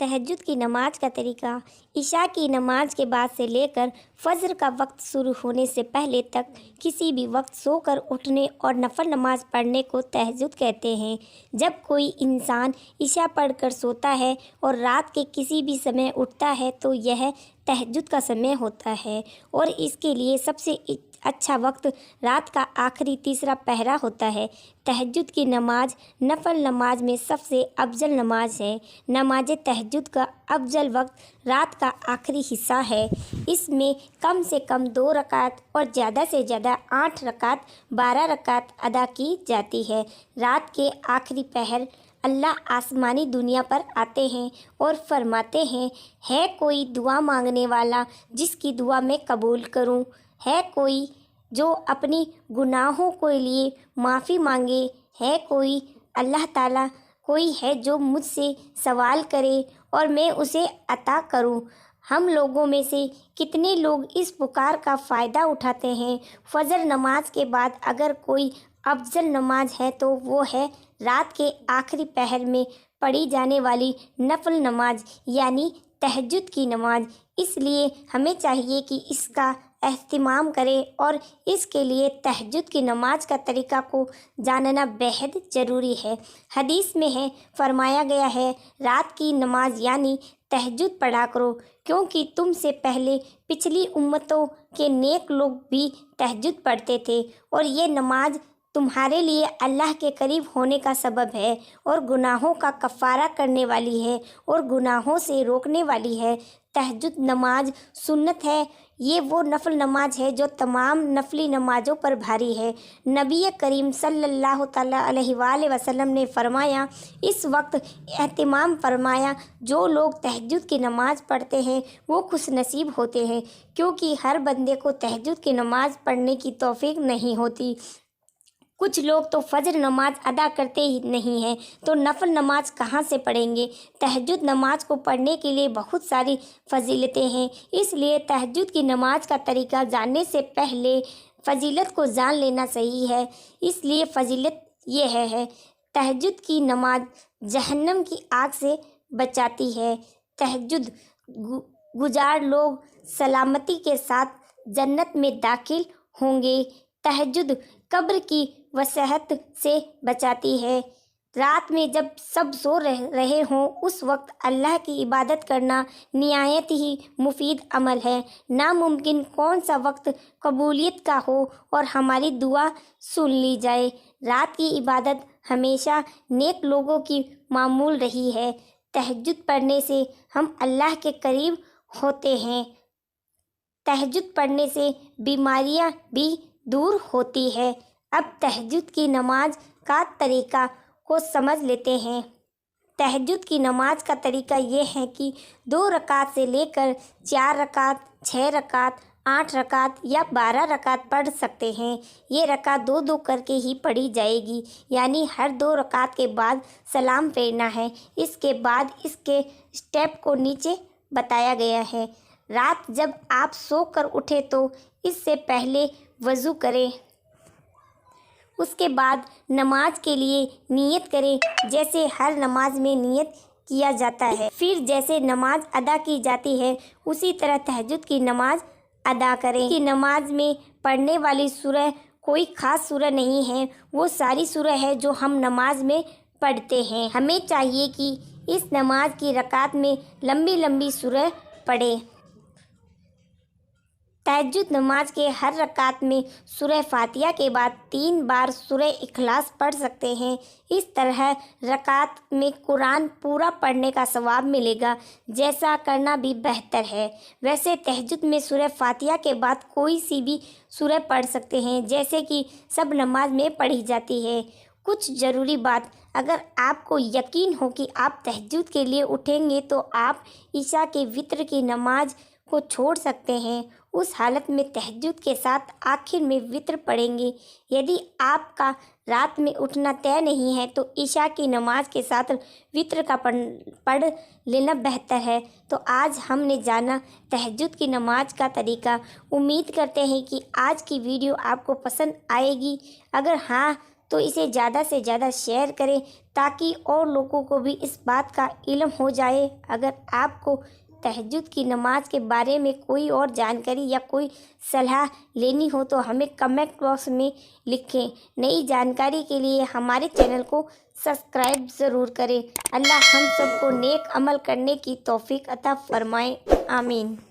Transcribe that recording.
تہجد کی نماز کا طریقہ۔ عشاء کی نماز کے بعد سے لے کر فجر کا وقت شروع ہونے سے پہلے تک کسی بھی وقت سو کر اٹھنے اور نفل نماز پڑھنے کو تہجد کہتے ہیں۔ جب کوئی انسان عشاء پڑھ کر سوتا ہے اور رات کے کسی بھی سمے اٹھتا ہے تو یہ تہجد کا سمے ہوتا ہے، اور اس کے لیے سب سے اچھا وقت رات کا آخری تیسرا پہرا ہوتا ہے۔ تہجد کی نماز نفل نماز میں سب سے افضل نماز ہے۔ نماز تہجد کا افضل وقت رات کا آخری حصہ ہے۔ اس میں کم سے کم 2 رکعت اور زیادہ سے زیادہ 8 رکعت 12 رکعت ادا کی جاتی ہے۔ رات کے آخری پہر اللہ آسمانی دنیا پر آتے ہیں اور فرماتے ہیں، ہے کوئی دعا مانگنے والا جس کی دعا میں قبول کروں؟ ہے کوئی جو اپنی گناہوں کے لیے معافی مانگے؟ ہے کوئی اللہ تعالیٰ کوئی ہے جو مجھ سے سوال کرے اور میں اسے عطا کروں؟ ہم لوگوں میں سے کتنے لوگ اس پکار کا فائدہ اٹھاتے ہیں؟ فجر نماز کے بعد اگر کوئی افضل نماز ہے تو وہ ہے رات کے آخری پہر میں پڑھی جانے والی نفل نماز یعنی تہجد کی نماز۔ اس لیے ہمیں چاہیے کہ اس کا اہتمام کریں اور اس کے لیے تہجد کی نماز کا طریقہ کو جاننا بہت ضروری ہے۔ حدیث میں فرمایا گیا ہے، رات کی نماز یعنی تہجد پڑھا کرو، کیونکہ تم سے پہلے پچھلی امتوں کے نیک لوگ بھی تہجد پڑھتے تھے، اور یہ نماز تمہارے لیے اللہ کے قریب ہونے کا سبب ہے اور گناہوں کا کفارہ کرنے والی ہے اور گناہوں سے روکنے والی ہے۔ تہجد نماز سنت ہے۔ یہ وہ نفل نماز ہے جو تمام نفلی نمازوں پر بھاری ہے۔ نبی کریم صلی اللہ تعالیٰ علیہ وآلہ وسلم نے فرمایا، اس وقت اہتمام فرمایا، جو لوگ تہجد کی نماز پڑھتے ہیں وہ خوش نصیب ہوتے ہیں، کیونکہ ہر بندے کو تہجد کی نماز پڑھنے کی توفیق نہیں ہوتی۔ کچھ لوگ تو فجر نماز ادا کرتے ہی نہیں ہیں تو نفل نماز کہاں سے پڑھیں گے؟ تہجد نماز کو پڑھنے کے لیے بہت ساری فضیلتیں ہیں، اس لیے تہجد کی نماز کا طریقہ جاننے سے پہلے فضیلت کو جان لینا صحیح ہے۔ اس لیے فضیلت یہ ہے، تہجد کی نماز جہنم کی آگ سے بچاتی ہے۔ تہجد گزار لوگ سلامتی کے ساتھ جنت میں داخل ہوں گے۔ تہجد قبر کی وسعت سے بچاتی ہے۔ رات میں جب سب سو رہے ہوں اس وقت اللہ کی عبادت کرنا نہایت ہی مفید عمل ہے۔ ناممکن کون سا وقت قبولیت کا ہو اور ہماری دعا سن لی جائے۔ رات کی عبادت ہمیشہ نیک لوگوں کی معمول رہی ہے۔ تہجد پڑھنے سے ہم اللہ کے قریب ہوتے ہیں۔ تہجد پڑھنے سے بیماریاں بھی دور ہوتی ہے۔ اب تہجد کی نماز کا طریقہ کو سمجھ لیتے ہیں۔ تہجد کی نماز کا طریقہ یہ ہے کہ 2 رکعت سے لے کر 4 رکعت، 6 رکعت، 8 رکعت یا 12 رکعت پڑھ سکتے ہیں۔ یہ رکعت 2 کر کے ہی پڑھی جائے گی، یعنی ہر 2 رکعت کے بعد سلام پھیرنا ہے۔ اس کے بعد اس کے سٹیپ کو نیچے بتایا گیا ہے۔ رات جب آپ سو کر اٹھیں تو اس سے پہلے وضو کریں، اس کے بعد نماز کے لیے نیت کریں جیسے ہر نماز میں نیت کیا جاتا ہے۔ پھر جیسے نماز ادا کی جاتی ہے اسی طرح تہجد کی نماز ادا کریں۔ کی نماز میں پڑھنے والی سورہ کوئی خاص سورہ نہیں ہے، وہ ساری سورہ ہے جو ہم نماز میں پڑھتے ہیں۔ ہمیں چاہیے کہ اس نماز کی رکعت میں لمبی لمبی سورہ پڑھیں۔ تہجد نماز کے ہر رکعت میں سورہ فاتحہ کے بعد 3 بار سورہ اخلاص پڑھ سکتے ہیں۔ اس طرح رکعت میں قرآن پورا پڑھنے کا ثواب ملے گا۔ جیسا کرنا بھی بہتر ہے۔ ویسے تہجد میں سورہ فاتحہ کے بعد کوئی سی بھی سورہ پڑھ سکتے ہیں جیسے کہ سب نماز میں پڑھی جاتی ہے۔ کچھ ضروری بات، اگر آپ کو یقین ہو کہ آپ تہجد کے لیے اٹھیں گے تو آپ عشاء کے وتر کی نماز کو چھوڑ سکتے ہیں۔ اس حالت میں تہجد کے ساتھ آخر میں وتر پڑھیں گے۔ یدی آپ کا رات میں اٹھنا طے نہیں ہے تو عشاء کی نماز کے ساتھ وتر کا پڑھ لینا بہتر ہے۔ تو آج ہم نے جانا تہجد کی نماز کا طریقہ۔ امید کرتے ہیں کہ آج کی ویڈیو آپ کو پسند آئے گی۔ اگر ہاں تو اسے زیادہ سے زیادہ شیئر کریں تاکہ اور لوگوں کو بھی اس بات کا علم ہو جائے۔ اگر آپ کو تہجد کی نماز کے بارے میں کوئی اور جانکاری یا کوئی صلاح لینی ہو تو ہمیں کمنٹ باکس میں لکھیں۔ نئی جانکاری کے لیے ہمارے چینل کو سبسکرائب ضرور کریں۔ اللہ ہم سب کو نیک عمل کرنے کی توفیق عطا فرمائے، آمین۔